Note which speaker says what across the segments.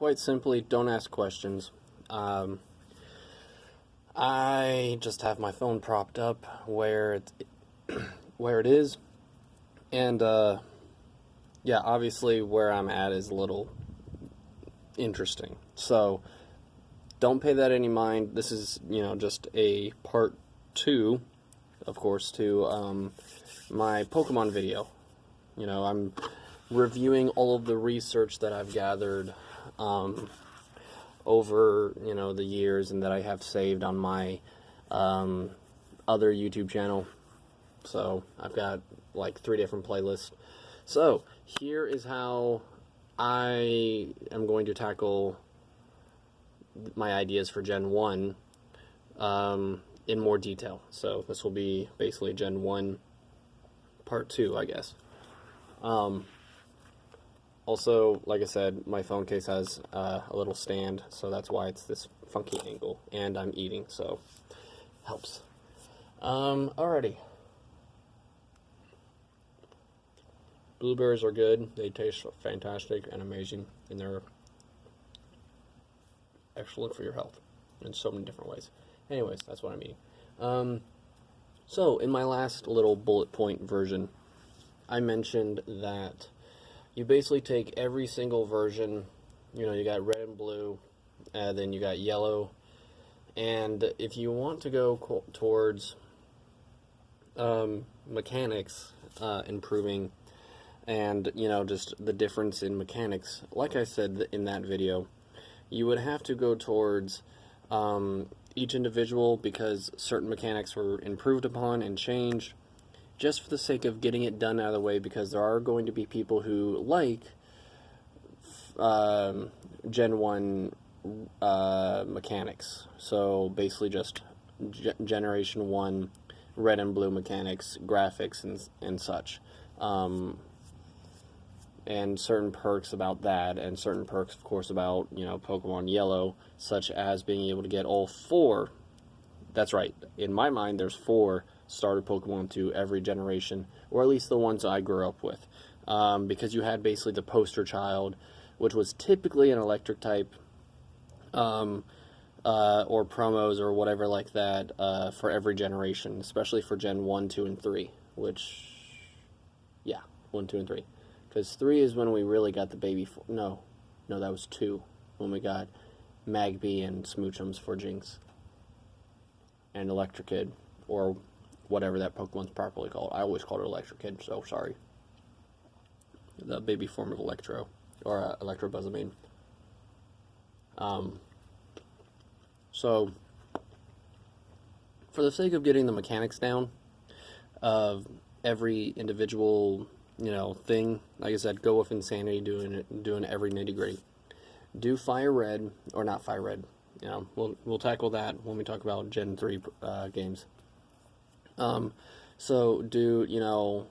Speaker 1: quite simply, don't ask questions. I just have my phone propped up where it is, and yeah, obviously where I'm at is a little interesting. So don't pay that any mind. This is, just a part 2, of course, to my Pokemon video. I'm reviewing all of the research that I've gathered over, the years and that I have saved on my other YouTube channel. So I've got like 3 different playlists. So here is how I am going to tackle my ideas for Gen 1 in more detail. So this will be basically Gen 1 part 2, I guess. Also, like I said, my phone case has a little stand, so that's why it's this funky angle, and I'm eating, so helps. Alrighty. Blueberries are good. They taste fantastic and amazing, and they're excellent for your health in so many different ways. Anyways, that's what I'm eating. So, in my last little bullet point version, I mentioned that you basically take every single version, you got red and blue, then you got yellow, and if you want to go towards mechanics improving, and, just the difference in mechanics, like I said in that video, you would have to go towards each individual because certain mechanics were improved upon and changed, just for the sake of getting it done out of the way, because there are going to be people who like Gen 1 mechanics. So basically just Generation 1 red and blue mechanics, graphics, and such. And certain perks about that, and certain perks, of course, about, Pokemon Yellow, such as being able to get all 4. That's right, in my mind, there's 4 starter Pokemon to every generation, or at least the ones I grew up with, because you had basically the poster child, which was typically an electric type, or promos, or whatever like that, for every generation, especially for Gen 1, 2, and 3, which, yeah, 1, 2, and 3. Because 3 is when we really got the baby. No, that was 2 when we got Magby and Smoochums for Jinx and Electrokid, or whatever that Pokemon's properly called. I always called it Electrokid, so sorry. The baby form of Electro, or Electabuzz, I mean. So, for the sake of getting the mechanics down of every individual, thing, like I said, go with insanity, doing every nitty-gritty. Do Fire Red, or not Fire Red, we'll tackle that when we talk about Gen 3 games. So do,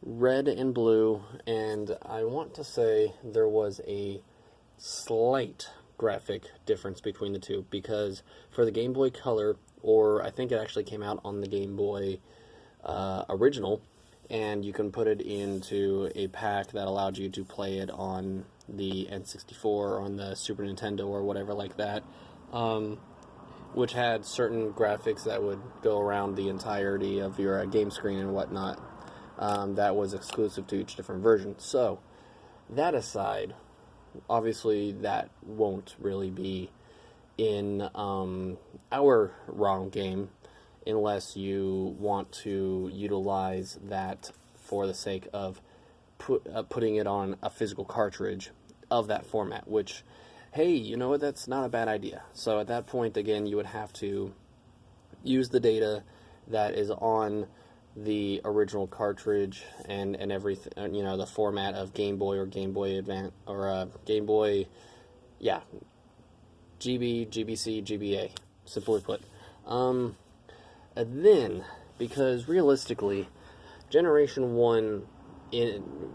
Speaker 1: red and blue, and I want to say there was a slight graphic difference between the two, because for the Game Boy Color, or I think it actually came out on the Game Boy original, and you can put it into a pack that allowed you to play it on the N64 or on the Super Nintendo or whatever like that, which had certain graphics that would go around the entirety of your game screen and whatnot. That was exclusive to each different version. So, that aside, obviously that won't really be in our ROM game, unless you want to utilize that for the sake of putting it on a physical cartridge of that format, which, hey, you know what, that's not a bad idea. So at that point, again, you would have to use the data that is on the original cartridge and everything, the format of Game Boy or Game Boy Advance, or Game Boy, yeah, GB, GBC, GBA, simply put. And then, because realistically, Generation 1,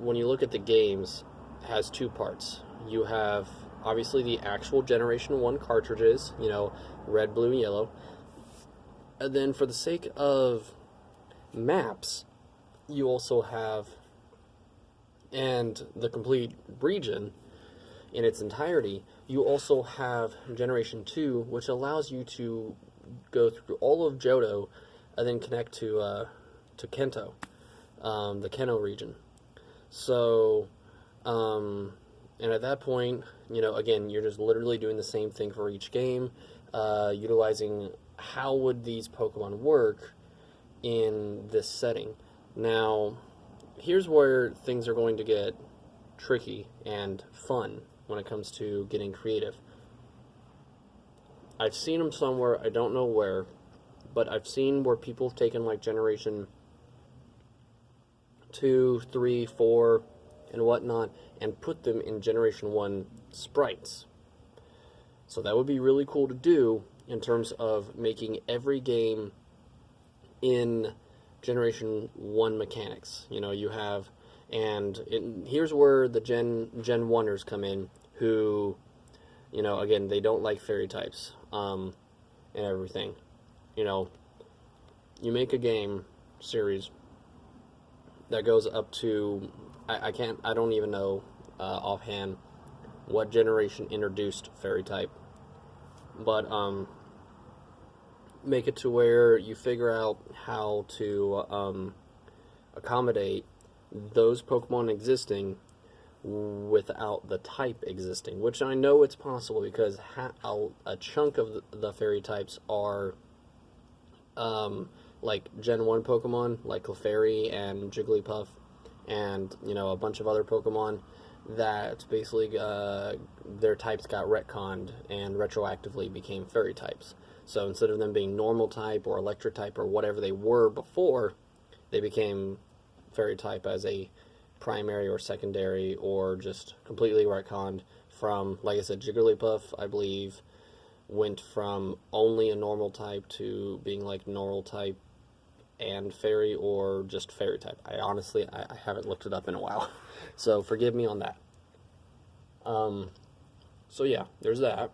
Speaker 1: when you look at the games, has 2 parts. You have, obviously, the actual Generation 1 cartridges, red, blue, and yellow. And then, for the sake of maps, you also have, and the complete region, in its entirety. You also have Generation 2, which allows you to go through all of Johto and then connect to Kento, the Keno region. So, and at that point, again, you're just literally doing the same thing for each game, utilizing how would these Pokemon work in this setting. Now, here's where things are going to get tricky and fun when it comes to getting creative. I've seen them somewhere, I don't know where, but I've seen where people have taken like Generation 2, 3, 4, and whatnot, and put them in Generation 1 sprites. So that would be really cool to do in terms of making every game in Generation 1 mechanics. You have, and here's where the genwunners come in, who, again, they don't like fairy types, and everything. You make a game series that goes up to, I don't even know offhand what generation introduced fairy type, but make it to where you figure out how to accommodate those Pokemon existing without the type existing, which I know it's possible because a chunk of the fairy types are like Gen 1 Pokemon, like Clefairy and Jigglypuff, and, a bunch of other Pokemon that basically their types got retconned and retroactively became fairy types. So instead of them being normal type or electric type or whatever they were before, they became fairy type as a primary or secondary, or just completely retconned from, like I said, Jigglypuff, I believe, went from only a normal type to being like normal type and fairy, or just fairy type. I honestly haven't looked it up in a while, so forgive me on that. So yeah, there's that.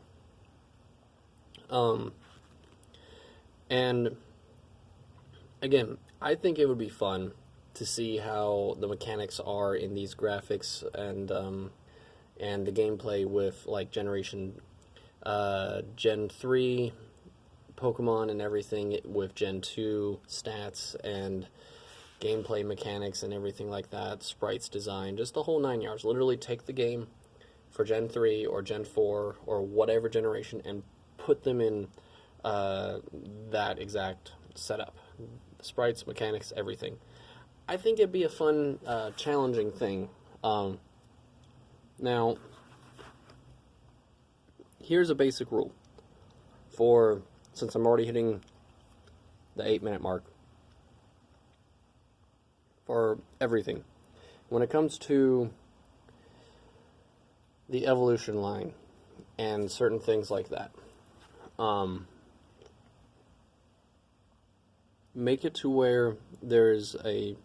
Speaker 1: And again, I think it would be fun to see how the mechanics are in these graphics and the gameplay with like Gen 3 Pokemon and everything, with Gen 2 stats and gameplay mechanics and everything like that, sprites design, just the whole 9 yards. Literally take the game for Gen 3 or Gen 4 or whatever generation and put them in that exact setup. Sprites, mechanics, everything. I think it'd be a fun, challenging thing. Now, here's a basic rule for, since I'm already hitting the 8-minute mark, for everything. When it comes to the evolution line and certain things like that, make it to where there's I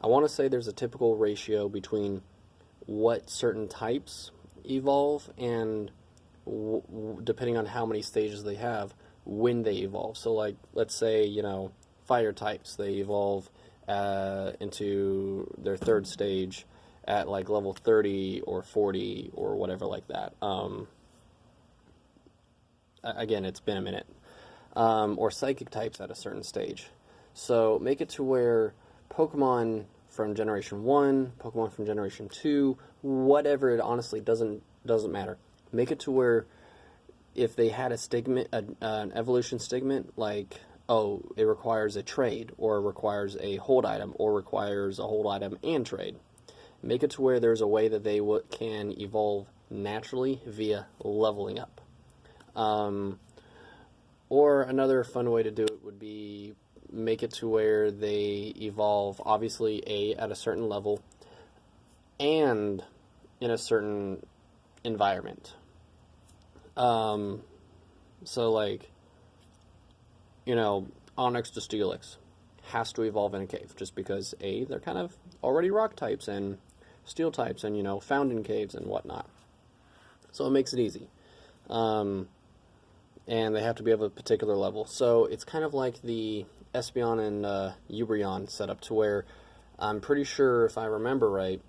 Speaker 1: want to say there's a typical ratio between what certain types evolve and depending on how many stages they have, when they evolve. So like, let's say, fire types, they evolve into their third stage at like level 30 or 40 or whatever like that. Again, it's been a minute. Or psychic types at a certain stage. So make it to where Pokemon from Generation 1, Pokemon from Generation 2, whatever, it honestly doesn't matter. Make it to where if they had a stigma, an evolution stigment, like, oh, it requires a trade, or requires a hold item, or requires a hold item and trade. Make it to where there's a way that they can evolve naturally via leveling up. Or another fun way to do it would be make it to where they evolve, obviously, at a certain level, and in a certain environment. So like, Onyx to Steelix has to evolve in a cave, just because they're kind of already rock types and steel types, and found in caves and whatnot. So it makes it easy. And they have to be of a particular level. So it's kind of like the Espeon and Umbreon setup, to where I'm pretty sure, if I remember right,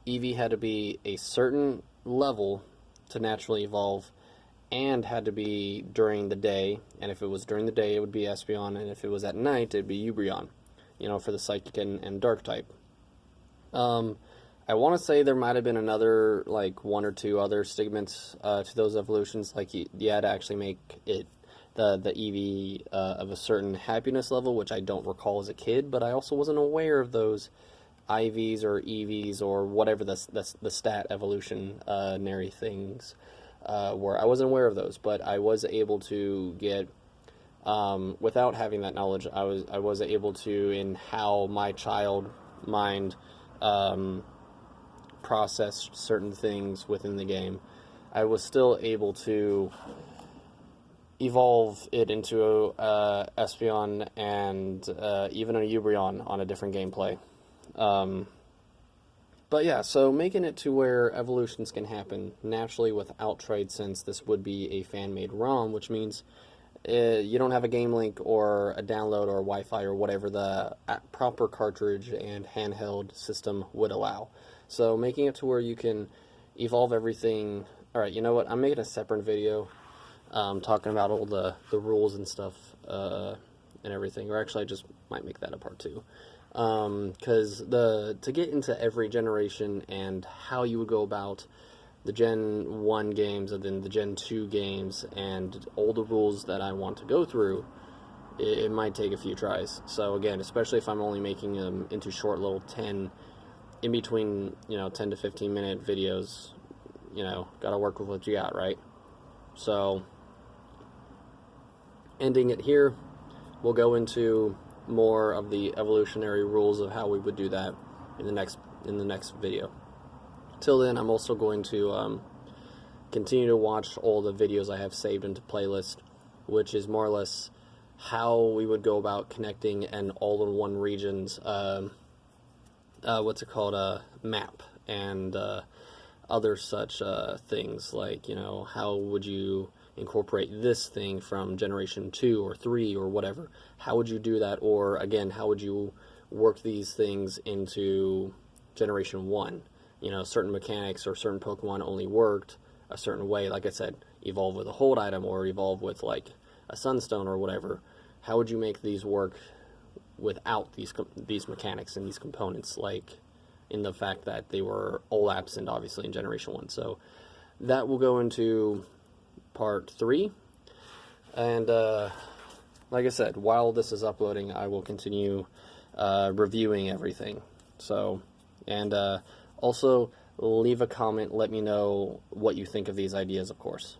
Speaker 1: Eevee had to be a certain level to naturally evolve and had to be during the day, and if it was during the day it would be Espeon, and if it was at night it'd be Umbreon, for the Psychic and Dark type. I want to say there might have been another, like, one or two other stigments to those evolutions, like you had to actually make it the EV of a certain happiness level, which I don't recall as a kid, but I also wasn't aware of those IVs or EVs or whatever the stat evolutionary things were. I wasn't aware of those, but I was able to get, without having that knowledge, I was able to, in how my child mind processed certain things within the game, I was still able to evolve it into a Espeon and even a Umbreon on a different gameplay. But yeah, so making it to where evolutions can happen naturally without trade, since this would be a fan-made ROM, which means you don't have a game link or a download or Wi-Fi or whatever the proper cartridge and handheld system would allow. So making it to where you can evolve everything. Alright, you know what, I'm making a separate video talking about all the rules and stuff and everything, or actually I just might make that a part 2. Because to get into every generation and how you would go about the Gen 1 games and then the Gen 2 games and all the rules that I want to go through, it might take a few tries. So again, especially if I'm only making them into short little 10, in between, 10 to 15 minute videos, gotta work with what you got, right? So, ending it here, we'll go into more of the evolutionary rules of how we would do that in the next video. Till then, I'm also going to continue to watch all the videos I have saved into playlist, which is more or less how we would go about connecting an all-in-one region's map, and other such things, like, how would you incorporate this thing from generation 2 or 3 or whatever. How would you do that? Or again, how would you work these things into generation 1? Certain mechanics or certain Pokemon only worked a certain way, like I said, evolve with a hold item or evolve with, like, a Sunstone or whatever. How would you make these work without these mechanics and these components, like in the fact that they were all absent obviously in generation 1? So that will go into part 3, and like I said, while this is uploading, I will continue reviewing everything. So, and also leave a comment, let me know what you think of these ideas, of course.